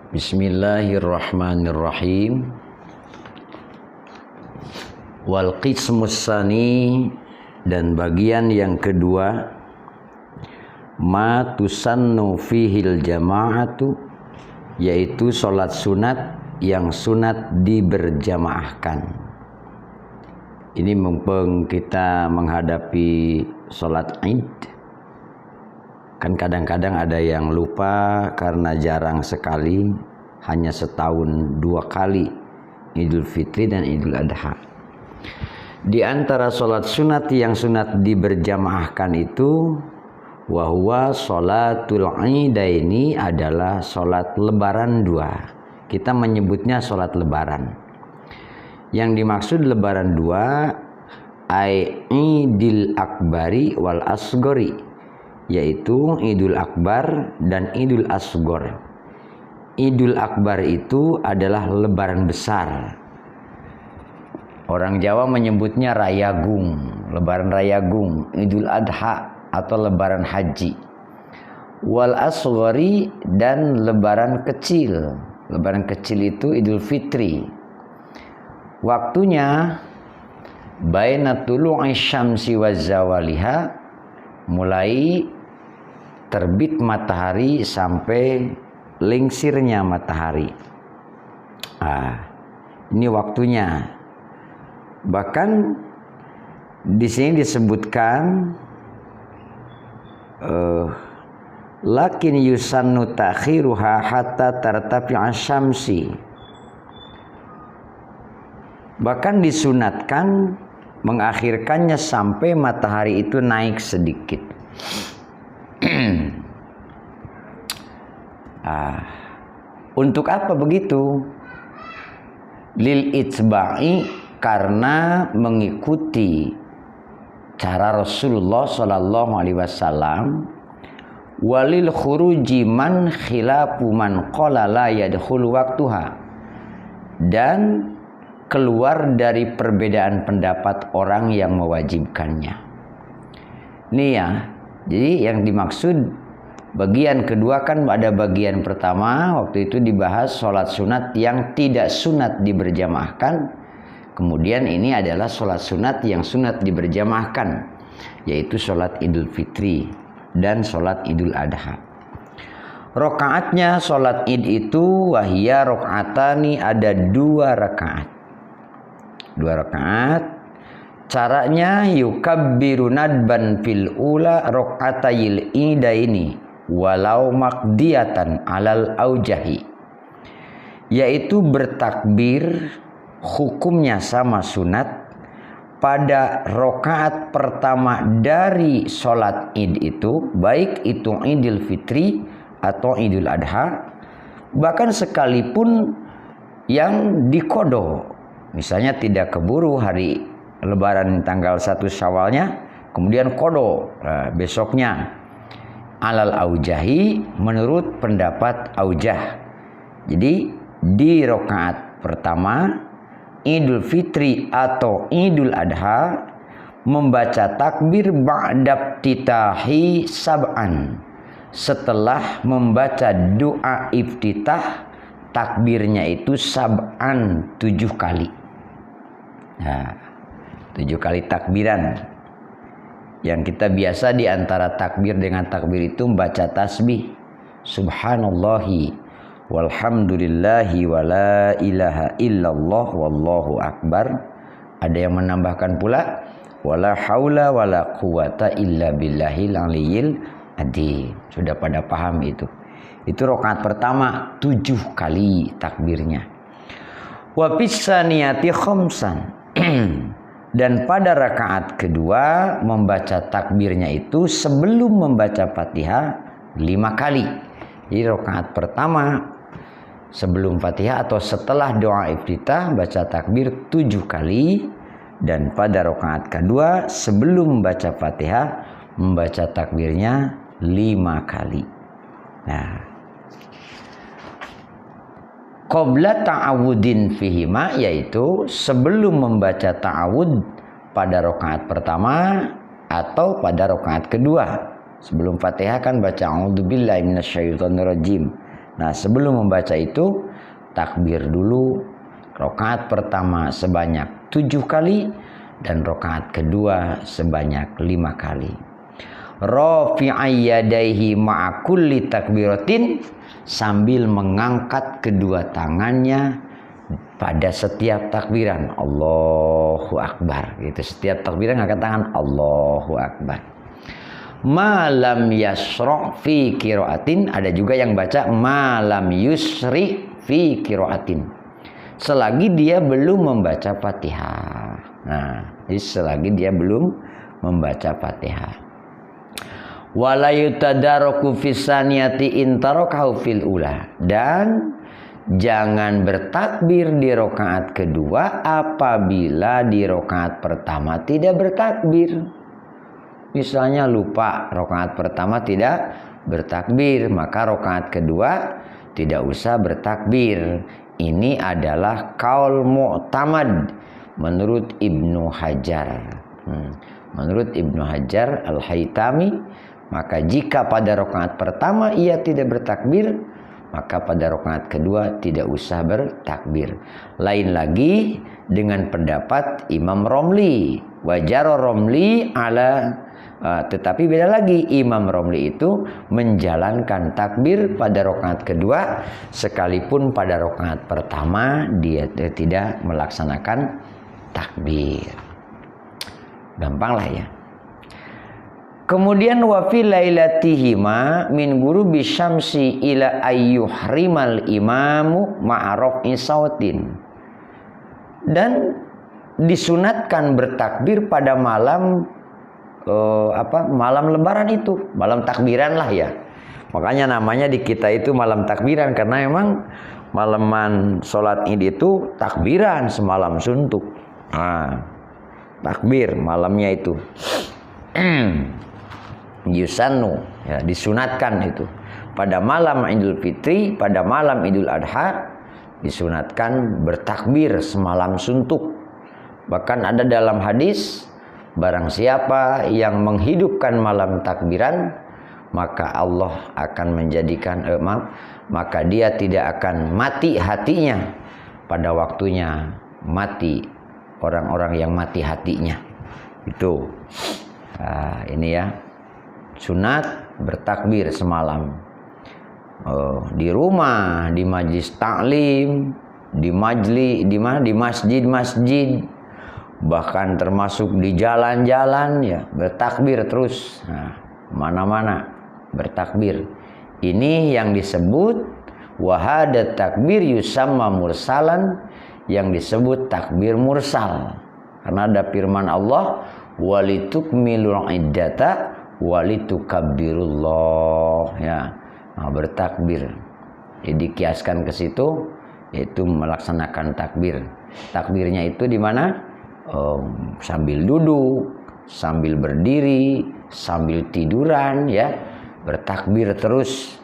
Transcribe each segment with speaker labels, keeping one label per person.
Speaker 1: Bismillahirrahmanirrahim. Wal qismus tsani, dan bagian yang kedua, ma tusannu fihil jama'atu, yaitu salat sunat yang sunat diberjamaahkan. Ini mumpung kita menghadapi salat Id, kan kadang-kadang ada yang lupa karena jarang sekali, hanya setahun 2 kali Idul Fitri dan Idul Adha. Di antara sholat sunat yang sunat diberjamaahkan itu, wahwa sholatul idaini, adalah sholat lebaran 2. Kita menyebutnya sholat lebaran. Yang dimaksud lebaran 2 ai idil akbari wal asgori, yaitu Idul Akbar dan Idul Asgor. Idul Akbar itu adalah lebaran besar. Orang Jawa menyebutnya Rayagung, lebaran Rayagung, Idul Adha atau lebaran haji. Wal Asgori, dan lebaran kecil. Lebaran kecil itu Idul Fitri. Waktunya baina tulu'i syamsi wa zawaliha, mulai terbit matahari sampai lingsirnya matahari. Ini waktunya. Bahkan di sini disebutkan lakin yusannu ta'khiruha hatta tartafi'a syamsi. Bahkan disunatkan mengakhirkannya sampai matahari itu naik sedikit. Untuk apa begitu? Lil itsba'i, karena mengikuti cara Rasulullah sallallahu alaihi wasallam. Walil khuruji man khilafu man qala la yadkhulu waqtuha, dan keluar dari perbedaan pendapat orang yang mewajibkannya. Nih ya, jadi yang dimaksud bagian kedua, kan ada bagian pertama waktu itu dibahas sholat sunat yang tidak sunat diberjamaahkan. Kemudian ini adalah sholat sunat yang sunat diberjamaahkan, yaitu sholat Idul Fitri dan sholat Idul Adha. Rokaatnya sholat Id itu wahia rokaatani, ada 2 rakaat. 2 rakaat. Caranya yukabbiru nadban fil ula rakaatayil idaini walau maqdiyatan alal aujahi, yaitu bertakbir, hukumnya sama sunat, pada rokaat pertama dari sholat Id itu, baik itu Idul Fitri atau Idul Adha, bahkan sekalipun yang dikodo, misalnya tidak keburu hari lebaran tanggal 1 Syawalnya, kemudian kodo besoknya, alal aujahi, menurut pendapat aujah. Jadi di rokaat pertama Idul Fitri atau Idul Adha membaca takbir ba'da iftitahi sab'an, setelah membaca doa iftitah, takbirnya itu sab'an, 7 kali. 7 kali takbiran. Yang kita biasa di antara takbir dengan takbir itu membaca tasbih, subhanallahi walhamdulillahi wala ilaha illallah wallahu akbar. Ada yang menambahkan pula wala haula wala quwata illa billahil aliyil adzim. Sudah pada paham itu. Itu rakaat pertama 7 kali takbirnya. Wa bisaniyati khamsan. Dan pada rakaat kedua membaca takbirnya itu sebelum membaca Fatihah 5 kali. Jadi rakaat pertama sebelum Fatihah atau setelah doa iftitah baca takbir 7 kali, dan pada rakaat kedua sebelum membaca Fatihah membaca takbirnya 5 kali. Qabla ta'awudin fihima, yaitu sebelum membaca ta'awud pada rakaat pertama atau pada rakaat kedua. Sebelum Fatihah kan baca a'udzubillahi minasyaitonirrajim. Nah, sebelum membaca itu takbir dulu. Rakaat pertama sebanyak 7 kali dan rakaat kedua sebanyak 5 kali. Rafi'ay yadaihi ma'a kulli takbiratin, sambil mengangkat kedua tangannya pada setiap takbiran. Allahu Akbar. Gitu. Setiap takbiran angkat tangan Allahu Akbar. Malam yasra' fi qiraatin, ada juga yang baca malam yusri fi qiraatin, selagi dia belum membaca Fatihah. Nah, jadi selagi dia belum membaca Fatihah. Wala yutadaraku fisaniyati intarakahu fil ula, dan jangan bertakbir di rakaat kedua apabila di rakaat pertama tidak bertakbir. Misalnya lupa rakaat pertama tidak bertakbir, maka rakaat kedua tidak usah bertakbir. Ini adalah qaul mu'tamad menurut Ibnu Hajar. Menurut Ibnu Hajar Al-Haytami, maka jika pada rakaat pertama ia tidak bertakbir, maka pada rakaat kedua tidak usah bertakbir. Lain lagi dengan pendapat Imam Romli. Wajar Romli ala, tetapi beda lagi, Imam Romli itu menjalankan takbir pada rakaat kedua sekalipun pada rakaat pertama dia tidak melaksanakan takbir. Gampang lah ya. Kemudian wa fi lailatihima min gurubi syamsi ila ayyuhrimal imamu ma'araf isautin, dan disunatkan bertakbir pada malam malam lebaran itu, malam takbiran lah ya. Makanya namanya di kita itu malam takbiran, karena emang malaman sholat Id itu takbiran semalam suntuk. Nah, takbir malamnya itu yusannu, ya, disunatkan itu. Pada malam Idul Fitri, pada malam Idul Adha disunatkan bertakbir semalam suntuk. Bahkan ada dalam hadis, barang siapa yang menghidupkan malam takbiran, maka Allah akan menjadikan maka dia tidak akan mati hatinya pada waktunya mati orang-orang yang mati hatinya. Itu ini ya, sunat bertakbir semalam. Di rumah, di majlis taklim, di masjid-masjid, bahkan termasuk di jalan-jalan ya bertakbir terus. Nah, mana-mana bertakbir. Ini yang disebut wahada takbir yusamma mursalan, yang disebut takbir mursal. Karena ada firman Allah, walitukmilul iddata walitukabbirullah, ya. Nah, bertakbir. Jadi kiaskan ke situ, yaitu melaksanakan takbir. Takbirnya itu di mana? Sambil duduk, sambil berdiri, sambil tiduran, ya, bertakbir terus.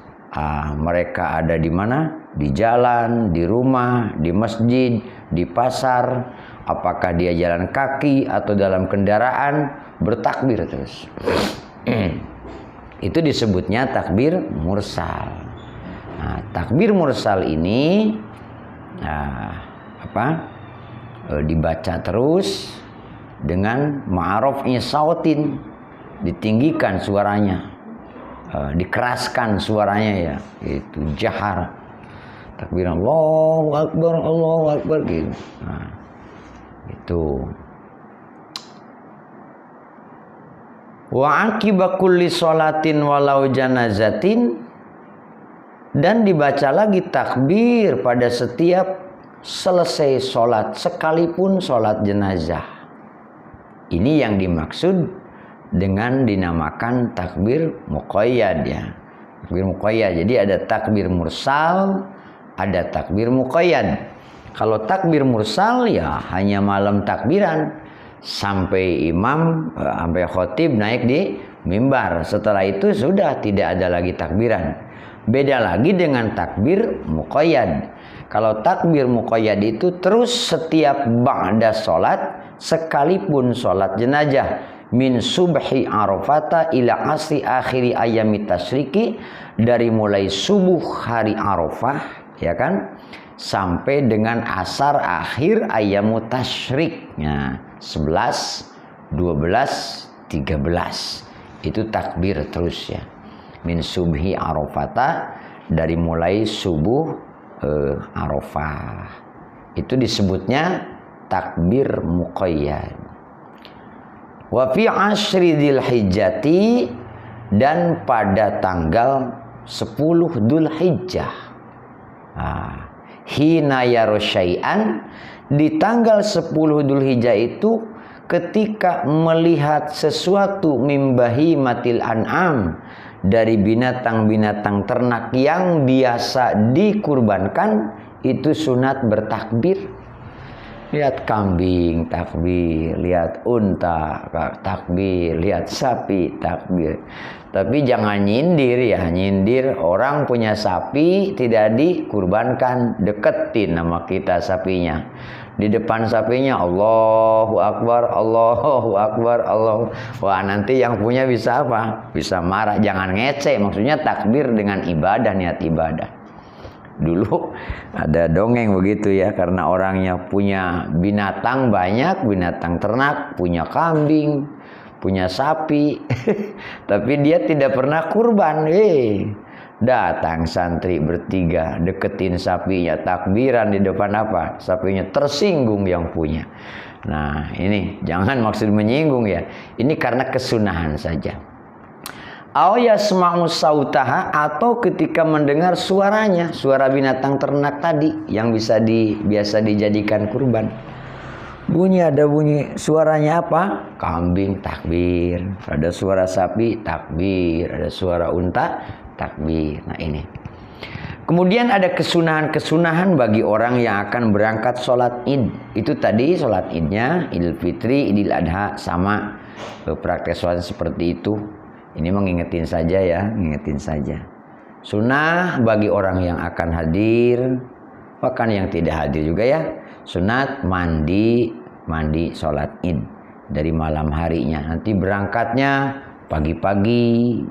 Speaker 1: Mereka ada di mana? Di jalan, di rumah, di masjid, di pasar. Apakah dia jalan kaki atau dalam kendaraan, bertakbir terus. Itu disebutnya takbir mursal. Nah, takbir mursal ini dibaca terus dengan ma'arofnya sautin, ditinggikan suaranya, dikeraskan suaranya, ya, itu jahar, takbir Allahu Akbar gitu. Nah, itu. Wa aqiba kulli sholatin walau janazatin, dan dibaca lagi takbir pada setiap selesai sholat, sekalipun sholat jenazah. Ini yang dimaksud dengan dinamakan takbir muqayyad, ya. Takbir muqayyad. Jadi ada takbir mursal, ada takbir muqayyad. Kalau takbir mursal ya hanya malam takbiran sampai imam, sampai khotib naik di mimbar. Setelah itu sudah tidak ada lagi takbiran. Beda lagi dengan takbir muqayyad. Kalau takbir muqayyad itu terus setiap ba'da sholat, sekalipun sholat jenazah. min subhi arafata ila asri akhiri ayami tasyriki, dari mulai subuh hari Arafah ya kan sampai dengan asar akhir ayamu tasyrik. Nah, 11, 12, 13 itu takbir terus ya. Min subhi arafata, dari mulai subuh Arafah. Itu disebutnya takbir muqayyad. Wa fi asyri dzulhijjati, dan pada tanggal 10 Dzulhijjah. Hina yara syai'an, di tanggal 10 Dzulhijjah itu ketika melihat sesuatu mimbahi matil an'am, dari binatang-binatang ternak yang biasa dikurbankan, itu sunat bertakbir. Lihat kambing takbir, lihat unta takbir, lihat sapi takbir. Tapi jangan nyindir ya, nyindir orang punya sapi tidak dikurbankan, deketin nama kita sapinya. Di depan sapinya Allahu Akbar, Allahu Akbar, Allah. Wah, nanti yang punya bisa apa? Bisa marah. Jangan ngece, maksudnya takbir dengan ibadah, niat ibadah. Dulu ada dongeng begitu ya, karena orangnya punya binatang banyak, binatang ternak, punya kambing, punya sapi, tapi dia tidak pernah kurban. Datang santri bertiga, deketin sapinya, takbiran di depan apa? Sapinya tersinggung yang punya. Nah, ini jangan maksud menyinggung ya, ini karena kesunahan saja. Aw yasma'u sautaha, atau ketika mendengar suaranya, suara binatang ternak tadi yang biasa dijadikan kurban. Ada bunyi suaranya apa? Kambing takbir, ada suara sapi takbir, ada suara unta takbir. Nah, ini. Kemudian ada kesunahan-kesunahan bagi orang yang akan berangkat sholat id. Itu tadi sholat idnya, Idul Fitri, Idul Adha, sama praktek sholat seperti itu. Ini mengingetin saja ya, ngingetin saja. Sunnah bagi orang yang akan hadir, bahkan yang tidak hadir juga ya. Sunat mandi sholat id dari malam harinya. Nanti berangkatnya pagi-pagi,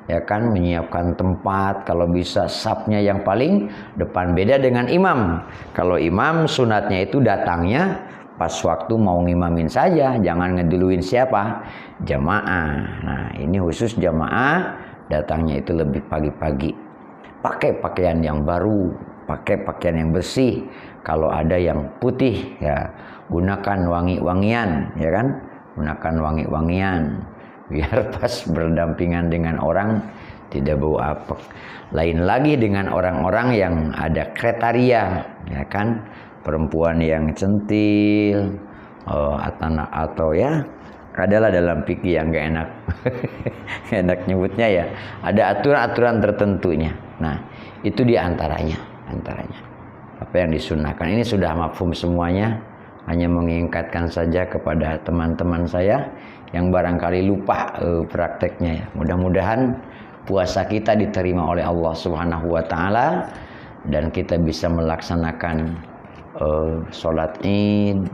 Speaker 1: ya kan, menyiapkan tempat, kalau bisa safnya yang paling depan. Beda dengan imam. Kalau imam sunatnya itu datangnya pas waktu mau ngimamin saja, jangan ngeduluin siapa? Jamaah. Nah, ini khusus jamaah, datangnya itu lebih pagi-pagi. Pakai pakaian yang baru, pakai pakaian yang bersih. Kalau ada yang putih ya, gunakan wangi-wangian, ya kan? Gunakan wangi-wangian biar pas berdampingan dengan orang tidak bau apek. Lain lagi dengan orang-orang yang ada kriteria, ya kan? Perempuan yang centil, atau ya, adalah dalam fikih yang gak enak enak nyebutnya ya, ada aturan-aturan tertentunya. Nah, itu diantaranya apa yang disunahkan. Ini sudah mafhum semuanya, hanya mengingatkan saja kepada teman-teman saya yang barangkali lupa prakteknya ya. Mudah-mudahan puasa kita diterima oleh Allah Subhanahu wa taala, dan kita bisa melaksanakan sholat id,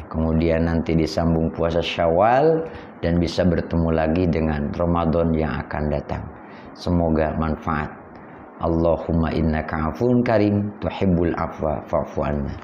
Speaker 1: kemudian nanti disambung puasa Syawal, dan bisa bertemu lagi dengan Ramadan yang akan datang. Semoga manfaat. Allahumma innaka afun karim tuhibbul afwa fa'fu anna.